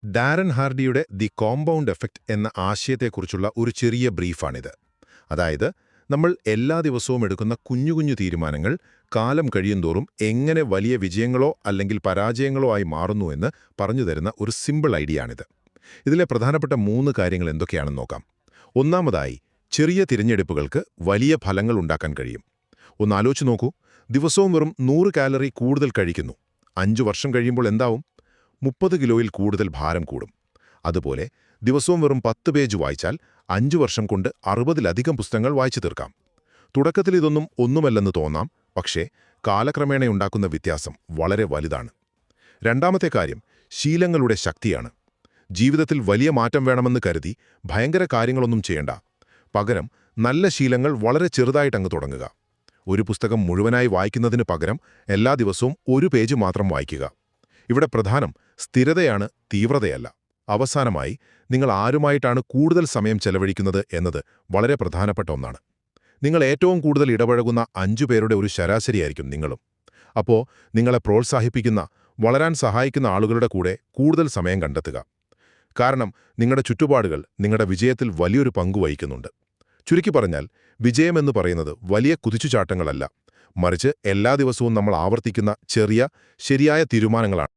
Darren ഹാർഡിയുടെ the compound effect എന്ന ആശയത്തെക്കുറിച്ചുള്ള ഒരു ചെറിയ ബ്രീഫാണിത്. അതായത്, നമ്മൾ എല്ലാ ദിവസവും എടുക്കുന്ന കുഞ്ഞു കുഞ്ഞു തീരുമാനങ്ങൾ കാലം കഴിയുന്തോറും എങ്ങനെ വലിയ വിജയങ്ങളോ അല്ലെങ്കിൽ പരാജയങ്ങളോ ആയി മാറുന്നു എന്ന് പറഞ്ഞു തരുന്ന ഒരു സിമ്പിൾ ഐഡിയയാണിത്. ഇതിലെ പ്രധാനപ്പെട്ട 3 കാര്യങ്ങൾ എന്തൊക്കെയാണെന്ന് നോക്കാം. ഒന്നാമതായി, ചെറിയ തിരഞ്ഞെടുപ്പുകൾക്ക് വലിയ ഫലങ്ങൾ ഉണ്ടാക്കാൻ കഴിയും. ഒന്ന് ആലോചിച്ച് നോക്കൂ, ദിവസവും വെറും 100 കാലറി കൂടുതൽ കഴിക്കുന്നു. 5 വർഷം കഴിയുമ്പോൾ എന്താവും? 30 കിലോയിൽ കൂടുതൽ ഭാരം കൂടും. അതുപോലെ ദിവസവും വെറും 10 പേജ് വായിച്ചാൽ 5 വർഷം കൊണ്ട് 60-ലധികം പുസ്തകങ്ങൾ വായിച്ചു തീർക്കാം. തുടക്കത്തിൽ ഇതൊന്നും ഒന്നുമല്ലെന്ന് തോന്നാം, പക്ഷേ കാലക്രമേണയുണ്ടാക്കുന്ന വ്യത്യാസം വളരെ വലുതാണ്. രണ്ടാമത്തെ കാര്യം ശീലങ്ങളുടെ ശക്തിയാണ്. ജീവിതത്തിൽ വലിയ മാറ്റം വേണമെന്ന് കരുതി ഭയങ്കര കാര്യങ്ങളൊന്നും ചെയ്യണ്ട. പകരം നല്ല ശീലങ്ങൾ വളരെ ചെറുതായിട്ടങ്ങ് തുടങ്ങുക. ഒരു പുസ്തകം മുഴുവനായി വായിക്കുന്നതിന് പകരം എല്ലാ ദിവസവും 1 പേജ് മാത്രം വായിക്കുക. ഇവിടെ പ്രധാനം സ്ഥിരതയാണ്, തീവ്രതയല്ല. അവസാനമായി, നിങ്ങൾ ആരുമായിട്ടാണ് കൂടുതൽ സമയം ചെലവഴിക്കുന്നത് എന്നത് വളരെ പ്രധാനപ്പെട്ട ഒന്നാണ്. നിങ്ങൾ ഏറ്റവും കൂടുതൽ ഇടപഴകുന്ന 5 പേരുടെ ഒരു ശരാശരിയായിരിക്കും നിങ്ങളും. അപ്പോൾ നിങ്ങളെ പ്രോത്സാഹിപ്പിക്കുന്ന, വളരാൻ സഹായിക്കുന്ന ആളുകളുടെ കൂടെ കൂടുതൽ സമയം കണ്ടെത്തുക. കാരണം നിങ്ങളുടെ ചുറ്റുപാടുകൾ നിങ്ങളുടെ വിജയത്തിൽ വലിയൊരു പങ്ക് വഹിക്കുന്നുണ്ട്. ചുരുക്കി പറഞ്ഞാൽ, വിജയമെന്ന് പറയുന്നത് വലിയ കുതിച്ചുചാട്ടങ്ങളല്ല, മറിച്ച് എല്ലാ ദിവസവും നമ്മൾ ആവർത്തിക്കുന്ന ചെറിയ, ശരിയായ തീരുമാനങ്ങളാണ്.